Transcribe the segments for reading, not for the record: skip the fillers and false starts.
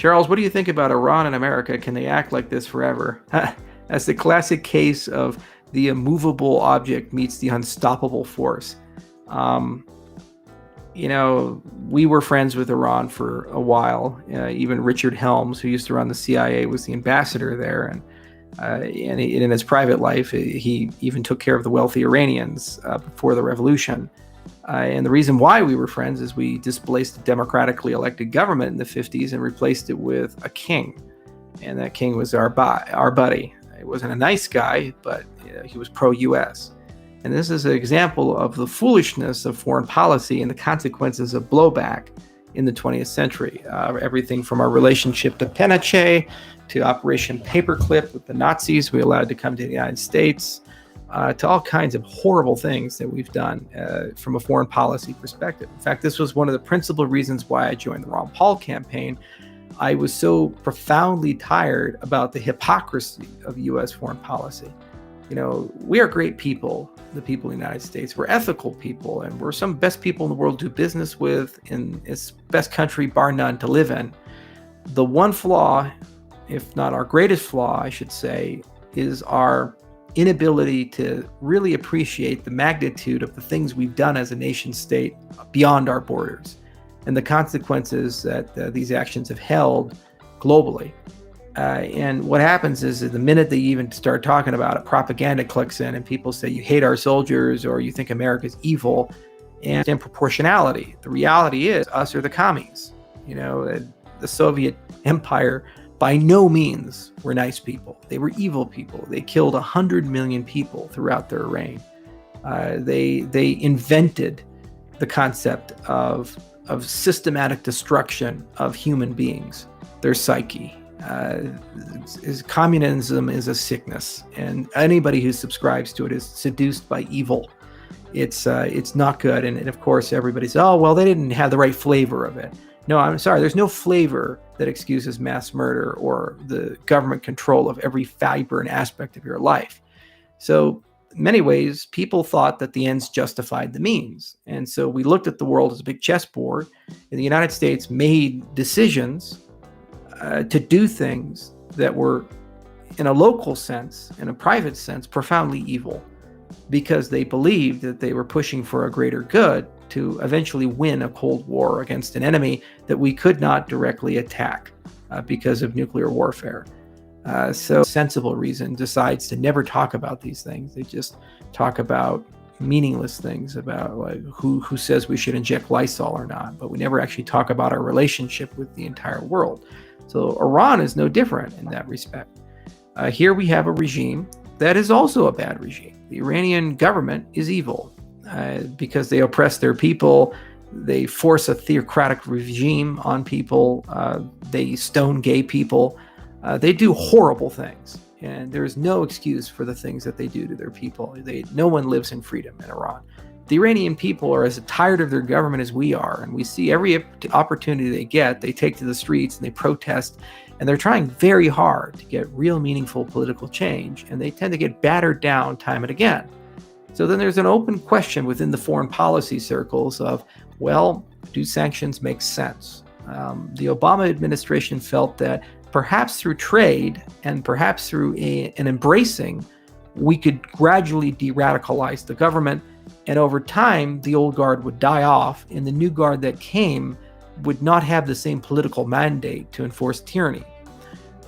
Charles, what do you think about Iran and America? Can they act like this forever? That's the classic case of the immovable object meets the unstoppable force. Um, we were friends with Iran for a while. Even Richard Helms, who used to run the CIA, was the ambassador there. And in his private life, he even took care of the wealthy Iranians before the revolution. And the reason why we were friends is we displaced a democratically elected government in the 50s and replaced it with a king. And that king was our buddy. He wasn't a nice guy, but he was pro-US. And this is an example of the foolishness of foreign policy and the consequences of blowback in the 20th century. Everything from our relationship to Pinochet to Operation Paperclip with the Nazis we allowed to come to the United States, to all kinds of horrible things that we've done from a foreign policy perspective. In fact, this was one of the principal reasons why I joined the Ron Paul campaign. I was so profoundly tired about the hypocrisy of U.S. foreign policy. We are great people, the people in the United States. We're ethical people, and we're some best people in the world to do business with, and it's best country, bar none, to live in. The one flaw, if not our greatest flaw, I should say, is our inability to really appreciate the magnitude of the things we've done as a nation state beyond our borders and the consequences that these actions have held globally. And what happens is that the minute they even start talking about it, propaganda clicks in and people say you hate our soldiers or you think America's evil, and in proportionality. The reality is us or the commies. The Soviet Empire by no means were nice people. They were evil people. They killed 100 million people throughout their reign. They invented the concept of systematic destruction of human beings, their psyche. Communism is a sickness, and anybody who subscribes to it is seduced by evil. It's not good, and of course everybody says, oh well, they didn't have the right flavor of it. No, I'm sorry, there's no flavor that excuses mass murder or the government control of every fiber and aspect of your life. So in many ways, people thought that the ends justified the means, and so we looked at the world as a big chessboard, and the United States made decisions to do things that were, in a local sense, in a private sense, profoundly evil, because they believed that they were pushing for a greater good to eventually win a Cold War against an enemy that we could not directly attack because of nuclear warfare. So sensible reason decides to never talk about these things. They just talk about meaningless things about like who says we should inject Lysol or not, but we never actually talk about our relationship with the entire world. So Iran is no different in that respect. Here we have a regime that is also a bad regime. The Iranian government is evil because they oppress their people. They force a theocratic regime on people. They stone gay people. They do horrible things. And there is no excuse for the things that they do to their people. No one lives in freedom in Iran. The Iranian people are as tired of their government as we are, and we see every opportunity they get, they take to the streets and they protest, and they're trying very hard to get real meaningful political change, and they tend to get battered down time and again. So then there's an open question within the foreign policy circles of, well, do sanctions make sense? The Obama administration felt that perhaps through trade and perhaps through an embracing, we could gradually de-radicalize the government. And over time, the old guard would die off, and the new guard that came would not have the same political mandate to enforce tyranny.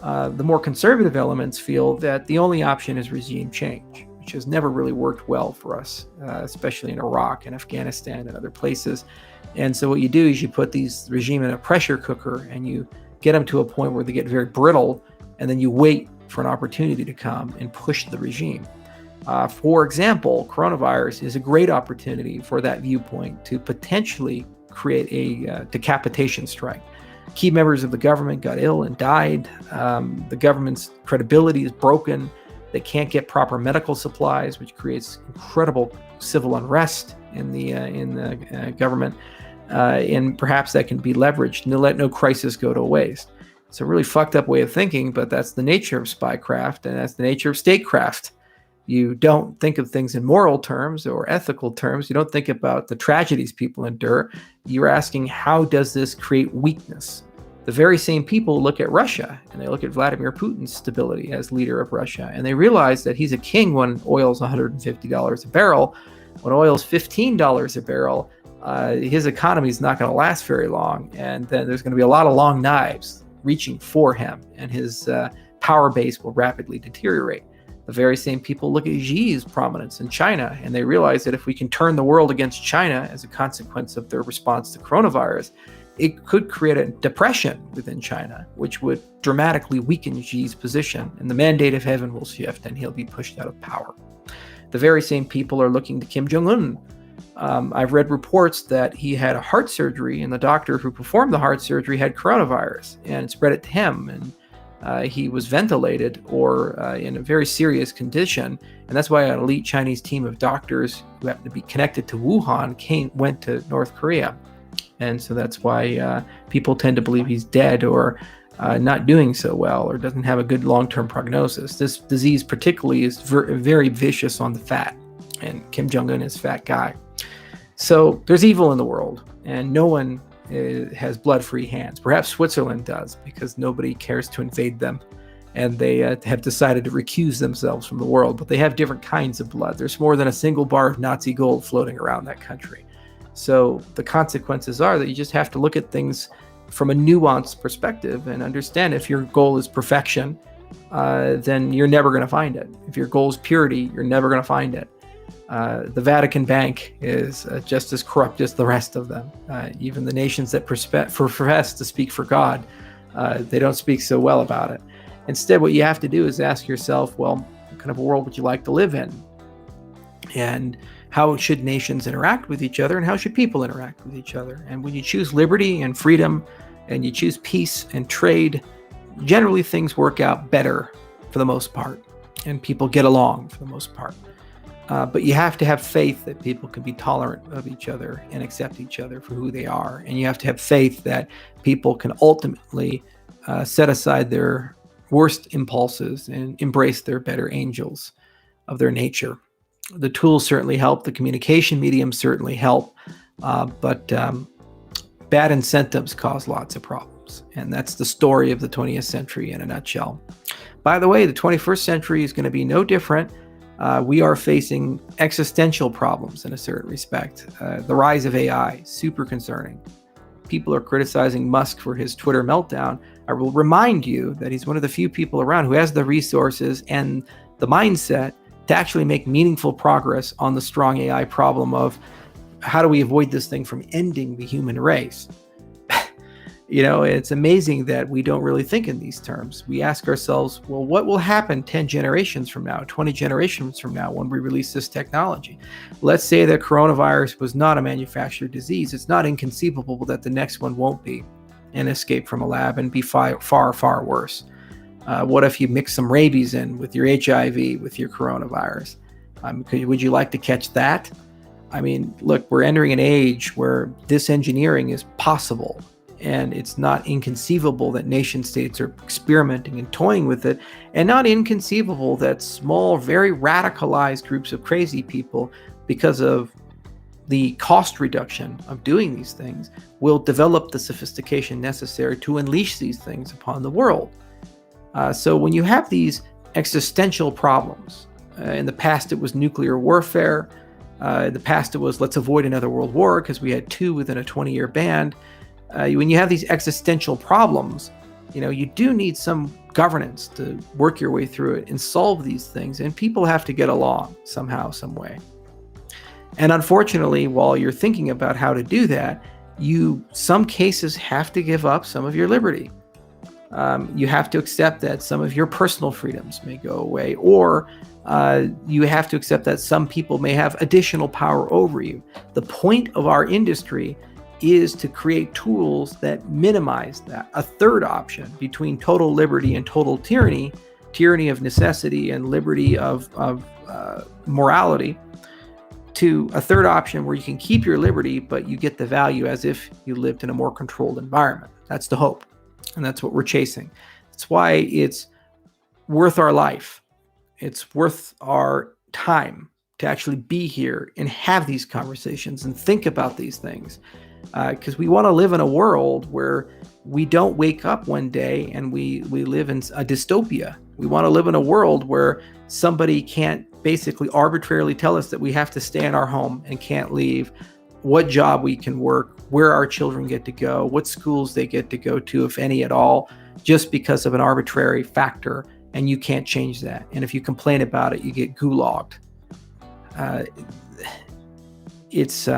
The more conservative elements feel that the only option is regime change, which has never really worked well for us, especially in Iraq and Afghanistan and other places. And so what you do is you put these regime in a pressure cooker and you get them to a point where they get very brittle, and then you wait for an opportunity to come and push the regime. For example, coronavirus is a great opportunity for that viewpoint to potentially create a decapitation strike. Key members of the government got ill and died. The government's credibility is broken. They can't get proper medical supplies, which creates incredible civil unrest in the government. And perhaps that can be leveraged and to let no crisis go to waste. It's a really fucked up way of thinking, but that's the nature of spycraft, and that's the nature of statecraft. You don't think of things in moral terms or ethical terms. You don't think about the tragedies people endure. You're asking, how does this create weakness? The very same people look at Russia and they look at Vladimir Putin's stability as leader of Russia, and they realize that he's a king when oil's $150 a barrel. When oil's $15 a barrel, his economy is not going to last very long, and then there's going to be a lot of long knives reaching for him, and his power base will rapidly deteriorate. The very same people look at Xi's prominence in China, and they realize that if we can turn the world against China as a consequence of their response to coronavirus, it could create a depression within China, which would dramatically weaken Xi's position, and the mandate of heaven will shift, and he'll be pushed out of power. The very same people are looking to Kim Jong-un. I've read reports that he had a heart surgery, and the doctor who performed the heart surgery had coronavirus and spread it to him, and he was ventilated or in a very serious condition. And that's why an elite Chinese team of doctors who happened to be connected to Wuhan went to North Korea. And so that's why people tend to believe he's dead or not doing so well or doesn't have a good long-term prognosis. This disease particularly is very vicious on the fat, and Kim Jong-un is a fat guy. So there's evil in the world, and no one has blood-free hands. Perhaps Switzerland does, because nobody cares to invade them, and they have decided to recuse themselves from the world. But they have different kinds of blood. There's more than a single bar of Nazi gold floating around that country. So the consequences are that you just have to look at things from a nuanced perspective and understand if your goal is perfection, then you're never going to find it. If your goal is purity, you're never going to find it. The Vatican Bank is just as corrupt as the rest of them. Even the nations that profess to speak for God, they don't speak so well about it. Instead, what you have to do is ask yourself, well, what kind of a world would you like to live in? And how should nations interact with each other, and how should people interact with each other? And when you choose liberty and freedom, and you choose peace and trade, generally things work out better for the most part, and people get along for the most part. But you have to have faith that people can be tolerant of each other and accept each other for who they are. And you have to have faith that people can ultimately set aside their worst impulses and embrace their better angels of their nature. The tools certainly help. The communication mediums certainly help. But bad incentives cause lots of problems. And that's the story of the 20th century in a nutshell. By the way, the 21st century is going to be no different. We are facing existential problems in a certain respect. The rise of AI, super concerning. People are criticizing Musk for his Twitter meltdown. I will remind you that he's one of the few people around who has the resources and the mindset to actually make meaningful progress on the strong AI problem of how do we avoid this thing from ending the human race? It's amazing that we don't really think in these terms. We ask ourselves, well, what will happen 10 generations from now, 20 generations from now when we release this technology? Let's say that coronavirus was not a manufactured disease. It's not inconceivable that the next one won't be an escape from a lab and be far, far worse. What if you mix some rabies in with your HIV, with your coronavirus? Would you like to catch that? I mean, look, we're entering an age where disengineering is possible. And it's not inconceivable that nation states are experimenting and toying with it, and not inconceivable that small, very radicalized groups of crazy people, because of the cost reduction of doing these things, will develop the sophistication necessary to unleash these things upon the world. So when you have these existential problems, in the past it was nuclear warfare, in the past it was let's avoid another world war because we had 2 within a 20-year band. When you have these existential problems, you do need some governance to work your way through it and solve these things. And people have to get along somehow, some way. And unfortunately, while you're thinking about how to do that, some cases have to give up some of your liberty. You have to accept that some of your personal freedoms may go away, or you have to accept that some people may have additional power over you. The point of our industry is to create tools that minimize that. A third option between total liberty and total tyranny, tyranny of necessity and liberty of morality, to a third option where you can keep your liberty, but you get the value as if you lived in a more controlled environment. That's the hope. And that's what we're chasing. That's why it's worth our life. It's worth our time to actually be here and have these conversations and think about these things. because we want to live in a world where we don't wake up one day and we live in a dystopia. We want to live in a world where somebody can't basically arbitrarily tell us that we have to stay in our home and can't leave, what job we can work, where our children get to go, what schools they get to go to, if any at all, just because of an arbitrary factor, and you can't change that. And if you complain about it, you get gulagged. It's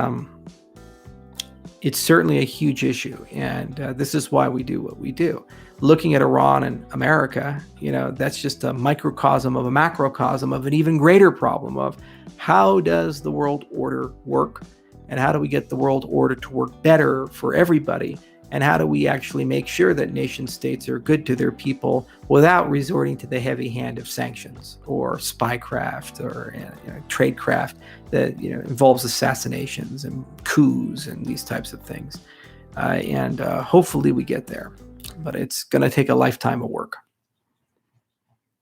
certainly a huge issue, and this is why we do what we do. Looking at Iran and America, that's just a microcosm of a macrocosm of an even greater problem of how does the world order work, and how do we get the world order to work better for everybody, and how do we actually make sure that nation states are good to their people without resorting to the heavy hand of sanctions or spycraft or tradecraft that involves assassinations and coups and these types of things. And hopefully we get there, but it's going to take a lifetime of work.